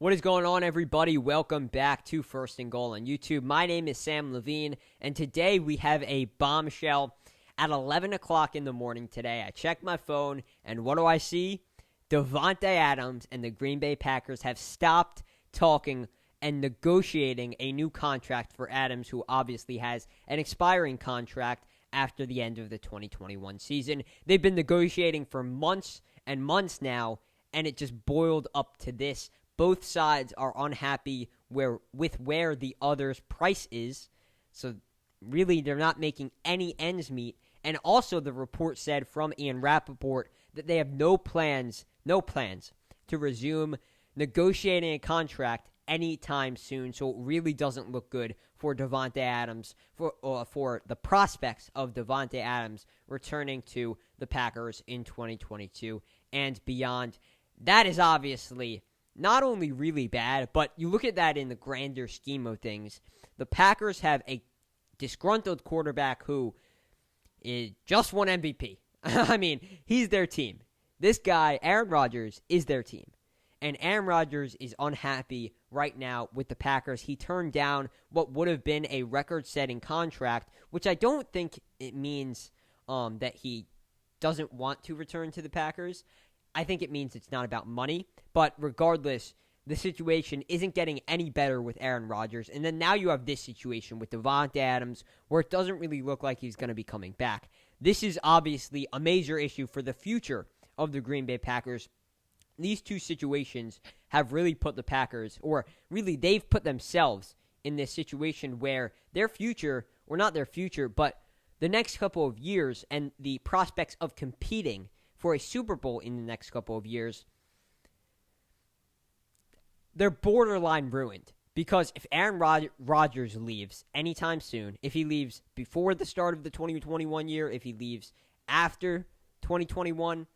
What is going on, everybody? Welcome back to First and Goal on YouTube. My name is Sam Levine, and today we have a bombshell at 11 o'clock in the morning today. I checked my phone, and what do I see? Davante Adams and the Green Bay Packers have stopped talking and negotiating a new contract for Adams, who obviously has an expiring contract after the end of the 2021 season. They've been negotiating for months and months now, and it just boiled up to this. Both sides are unhappy with where the other's price is. So really, they're not making any ends meet. And also, the report said from Ian Rappaport that they have no plans to resume negotiating a contract anytime soon. So it really doesn't look good for Davante Adams, for the prospects of Davante Adams returning to the Packers in 2022 and beyond. That is obviously not only really bad, but you look at that in the grander scheme of things. The Packers have a disgruntled quarterback who just won MVP. I mean, he's their team. This guy, Aaron Rodgers, is their team. And Aaron Rodgers is unhappy right now with the Packers. He turned down what would have been a record-setting contract, which I don't think it means that he doesn't want to return to the Packers. I think it means it's not about money. But regardless, the situation isn't getting any better with Aaron Rodgers. And then now you have this situation with Davante Adams, where it doesn't really look like he's going to be coming back. This is obviously a major issue for the future of the Green Bay Packers. These two situations have really put the Packers, or really they've put themselves in this situation where their future, or not their future, but the next couple of years and the prospects of competing for a Super Bowl in the next couple of years, they're borderline ruined. Because if Aaron Rodgers leaves anytime soon, if he leaves before the start of the 2021 year, if he leaves after 2021,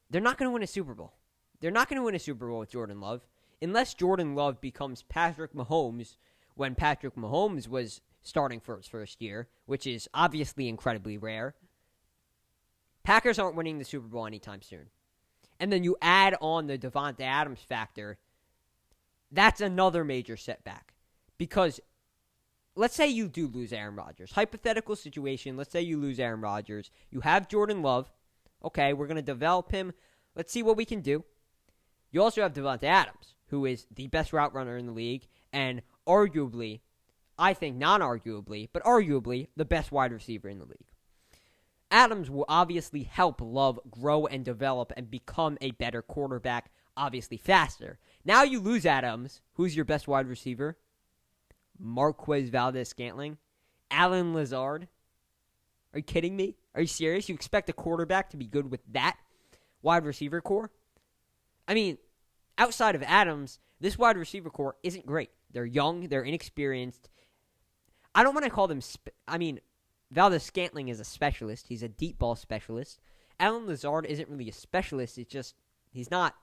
they're not going to win a Super Bowl. They're not going to win a Super Bowl with Jordan Love. Unless Jordan Love becomes Patrick Mahomes when Patrick Mahomes was starting for his first year, which is obviously incredibly rare. Packers aren't winning the Super Bowl anytime soon. And then you add on the Davante Adams factor, that's another major setback. Because let's say you do lose Aaron Rodgers. Hypothetical situation, let's say you lose Aaron Rodgers. You have Jordan Love. Okay, we're going to develop him. Let's see what we can do. You also have Davante Adams, who is the best route runner in the league, and arguably, I think non-arguably, but arguably, the best wide receiver in the league. Adams will obviously help Love grow and develop and become a better quarterback, obviously faster. Now you lose Adams. Who's your best wide receiver? Marquez Valdes-Scantling? Allen Lazard? Are you kidding me? Are you serious? You expect a quarterback to be good with that wide receiver core? I mean, outside of Adams, this wide receiver core isn't great. They're young. They're inexperienced. I don't want to call them Valdes-Scantling is a specialist. He's a deep ball specialist. Allen Lazard isn't really a specialist. It's just, he's not,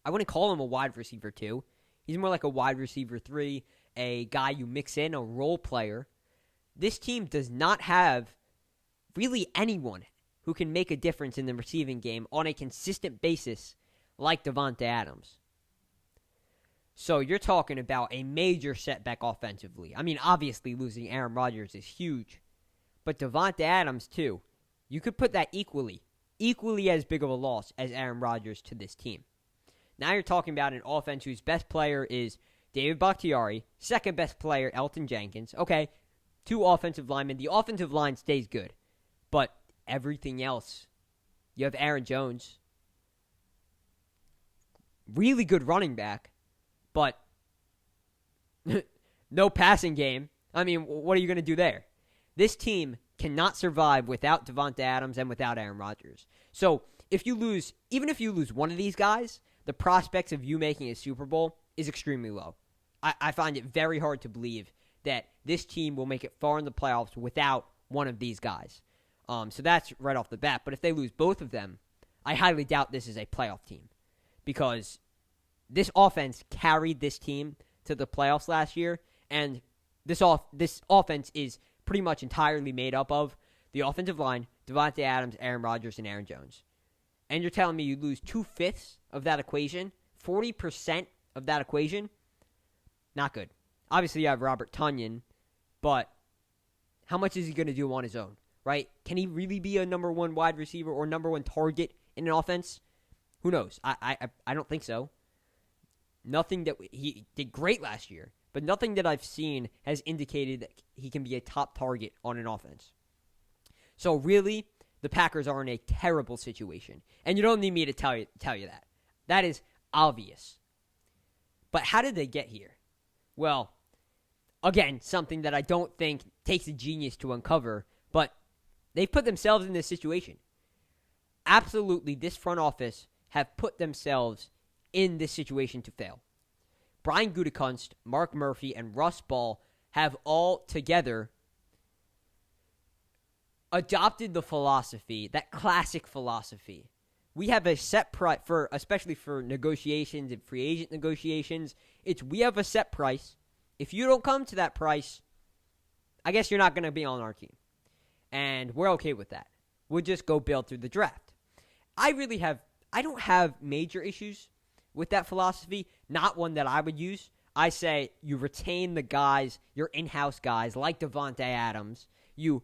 I wouldn't call him a wide receiver 2. He's more like a wide receiver 3, a guy you mix in, a role player. This team does not have really anyone who can make a difference in the receiving game on a consistent basis like Davante Adams. So you're talking about a major setback offensively. I mean, obviously losing Aaron Rodgers is huge. But Davante Adams, too. You could put that equally as big of a loss as Aaron Rodgers to this team. Now you're talking about an offense whose best player is David Bakhtiari, second best player Elton Jenkins. Okay, 2 offensive linemen. The offensive line stays good. But everything else, you have Aaron Jones. Really good running back. But no passing game. I mean, what are you going to do there? This team cannot survive without Davante Adams and without Aaron Rodgers. So even if you lose one of these guys, the prospects of you making a Super Bowl is extremely low. I find it very hard to believe that this team will make it far in the playoffs without one of these guys. So that's right off the bat. But if they lose both of them, I highly doubt this is a playoff team. Because this offense carried this team to the playoffs last year, and this offense is pretty much entirely made up of the offensive line, Davante Adams, Aaron Rodgers, and Aaron Jones. and you're telling me you lose 2/5 of that equation, 40% of that equation, not good. Obviously, you have Robert Tonyan, but how much is he going to do on his own, right? Can he really be a number one wide receiver or number one target in an offense? Who knows? I don't think so. Nothing that he did great last year, but nothing that I've seen has indicated that he can be a top target on an offense. So really, the Packers are in a terrible situation, and you don't need me to tell you that. That is obvious. But how did they get here? Well, again, something that I don't think takes a genius to uncover, but they've put themselves in this situation. Absolutely, this front office have put themselves in this situation to fail. Brian Gutekunst, Mark Murphy, and Russ Ball have all together adopted the philosophy, that classic philosophy. We have a set price for, especially for negotiations and free agent negotiations. We have a set price. If you don't come to that price, I guess you're not going to be on our team. And we're okay with that. We'll just go build through the draft. I don't have major issues with that philosophy. Not one that I would use. I say you retain the guys, your in-house guys, like Davante Adams. You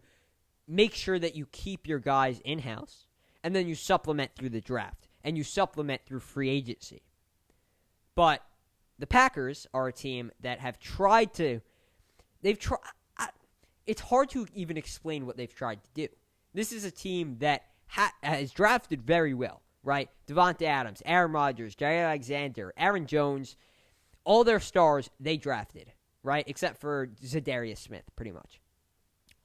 make sure that you keep your guys in-house, and then you supplement through the draft, and you supplement through free agency. But the Packers are a team that have tried to, it's hard to even explain what they've tried to do. This is a team that has drafted very well, right? Davante Adams, Aaron Rodgers, Jair Alexander, Aaron Jones, all their stars they drafted, right? Except for Zadarius Smith, pretty much.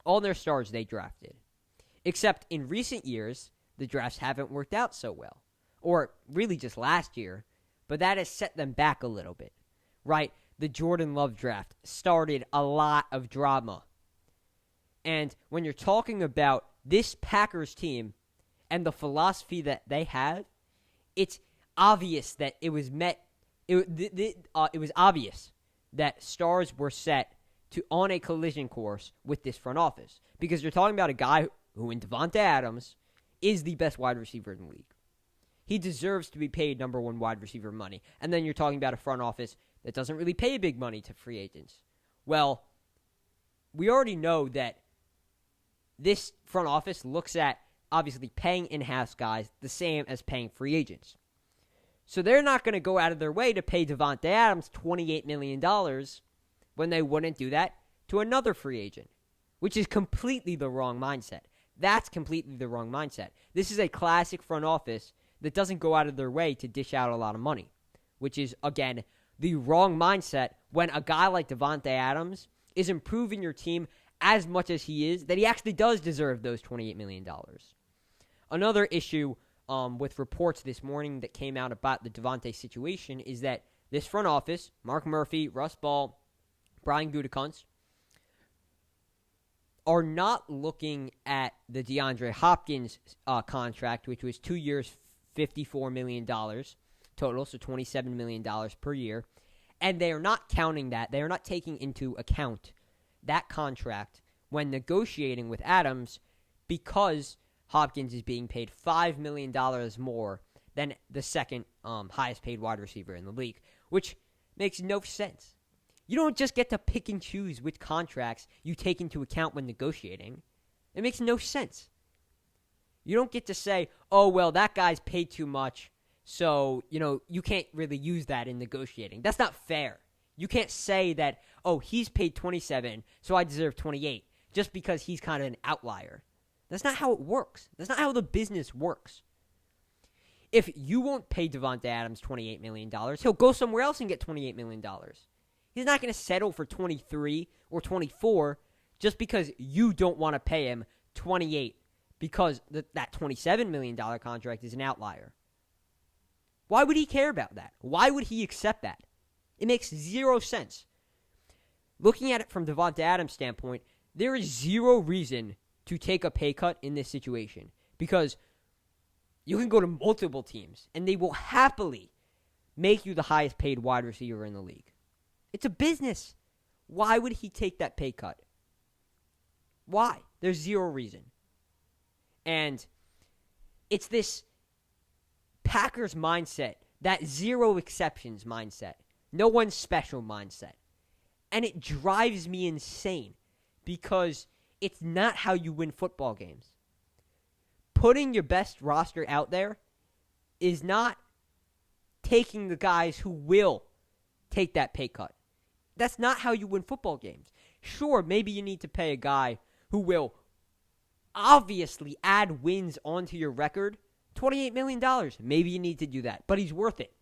All their stars they drafted. Except in recent years, the drafts haven't worked out so well. Or really just last year. But that has set them back a little bit. Right? The Jordan Love draft started a lot of drama. And when you're talking about this Packers team and the philosophy that they have, it's obvious that it was obvious that stars were set on a collision course with this front office. Because you're talking about a guy who, in Davante Adams, is the best wide receiver in the league. He deserves to be paid number one wide receiver money. And then you're talking about a front office that doesn't really pay big money to free agents. Well, we already know that this front office looks at, obviously, paying in-house guys the same as paying free agents. So they're not going to go out of their way to pay Davante Adams $28 million when they wouldn't do that to another free agent, which is completely the wrong mindset. That's completely the wrong mindset. This is a classic front office that doesn't go out of their way to dish out a lot of money, which is, again, the wrong mindset when a guy like Davante Adams is improving your team as much as he is, that he actually does deserve those $28 million. Another issue with reports this morning that came out about the Davante situation is that this front office, Mark Murphy, Russ Ball, Brian Gutekunst, are not looking at the DeAndre Hopkins contract, which was 2 years, $54 million total, so $27 million per year. And they are not counting that. They are not taking into account that contract when negotiating with Adams because Hopkins is being paid $5 million more than the second highest paid wide receiver in the league, which makes no sense. You don't just get to pick and choose which contracts you take into account when negotiating. It makes no sense. You don't get to say, oh, well, that guy's paid too much, so, you can't really use that in negotiating. That's not fair. You can't say that, oh, he's paid 27, so I deserve 28, just because he's kind of an outlier. That's not how it works. That's not how the business works. If you won't pay Davante Adams $28 million, he'll go somewhere else and get $28 million. He's not going to settle for 23 or 24 just because you don't want to pay him 28 because that $27 million contract is an outlier. Why would he care about that? Why would he accept that? It makes zero sense. Looking at it from Davante Adams' standpoint, there is zero reason to take a pay cut in this situation because you can go to multiple teams and they will happily make you the highest paid wide receiver in the league. It's a business. Why would he take that pay cut? Why? There's zero reason. And it's this Packers mindset, that zero exceptions mindset, no one's special mindset. And it drives me insane because it's not how you win football games. Putting your best roster out there is not taking the guys who will take that pay cut. That's not how you win football games. Sure, maybe you need to pay a guy who will obviously add wins onto your record. $28 million. Maybe you need to do that, but he's worth it.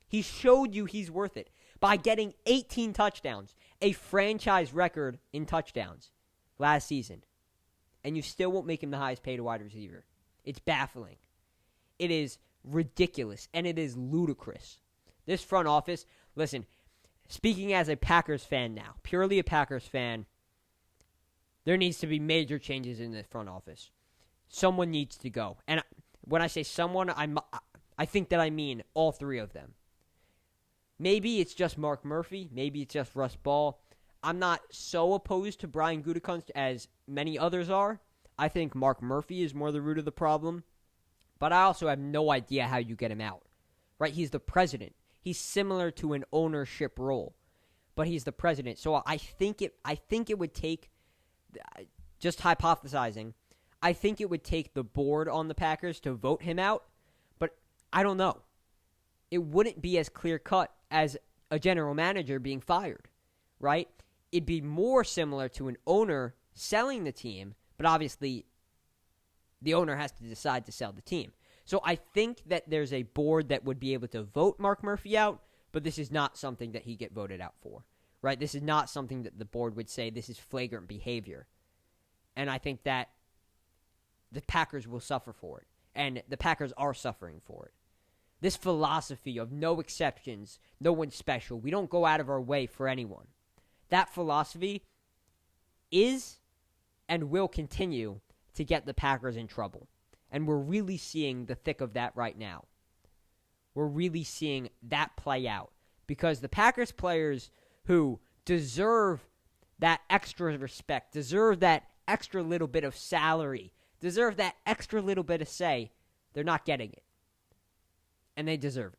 He showed you he's worth it by getting 18 touchdowns, a franchise record in touchdowns last season. And you still won't make him the highest paid wide receiver. It's baffling. It is ridiculous, and it is ludicrous. This front office, listen, speaking as a Packers fan now, purely a Packers fan, there needs to be major changes in the front office. Someone needs to go. And when I say someone, I think that I mean all three of them. Maybe it's just Mark Murphy. Maybe it's just Russ Ball. I'm not so opposed to Brian Gutekunst as many others are. I think Mark Murphy is more the root of the problem. But I also have no idea how you get him out. Right? He's the president. He's similar to an ownership role. But he's the president. So I think it would take, just hypothesizing, I think it would take the board on the Packers to vote him out. But I don't know. It wouldn't be as clear-cut as a general manager being fired, right? It'd be more similar to an owner selling the team, but obviously the owner has to decide to sell the team. So I think that there's a board that would be able to vote Mark Murphy out, but this is not something that he get voted out for, right? This is not something that the board would say this is flagrant behavior. And I think that the Packers will suffer for it, and the Packers are suffering for it. This philosophy of no exceptions, no one's special, we don't go out of our way for anyone. That philosophy is and will continue to get the Packers in trouble. And we're really seeing the thick of that right now. We're really seeing that play out. Because the Packers players who deserve that extra respect, deserve that extra little bit of salary, deserve that extra little bit of say, they're not getting it. And they deserve it.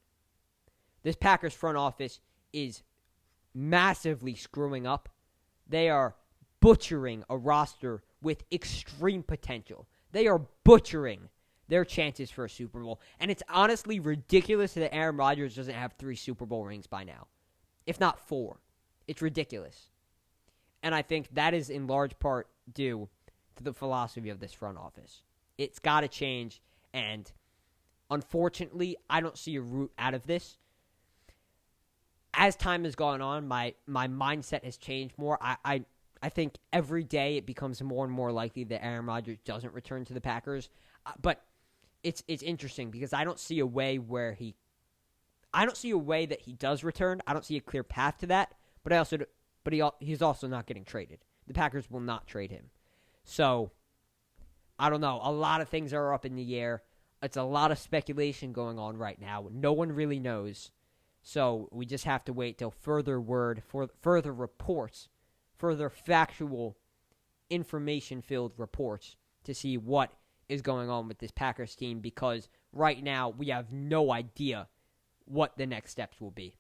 This Packers front office is massively screwing up. They are butchering a roster with extreme potential. They are butchering their chances for a Super Bowl. And it's honestly ridiculous that Aaron Rodgers doesn't have 3 Super Bowl rings by now, if not 4. It's ridiculous. And I think that is in large part due to the philosophy of this front office. It's got to change, and unfortunately, I don't see a route out of this. As time has gone on, my mindset has changed more. I think every day it becomes more and more likely that Aaron Rodgers doesn't return to the Packers. But it's interesting because I don't see a way that he does return. I don't see a clear path to that. But he's also not getting traded. The Packers will not trade him. So I don't know. A lot of things are up in the air. It's a lot of speculation going on right now. No one really knows. So we just have to wait till further reports, further factual, information-filled reports to see what is going on with this Packers team, because right now we have no idea what the next steps will be.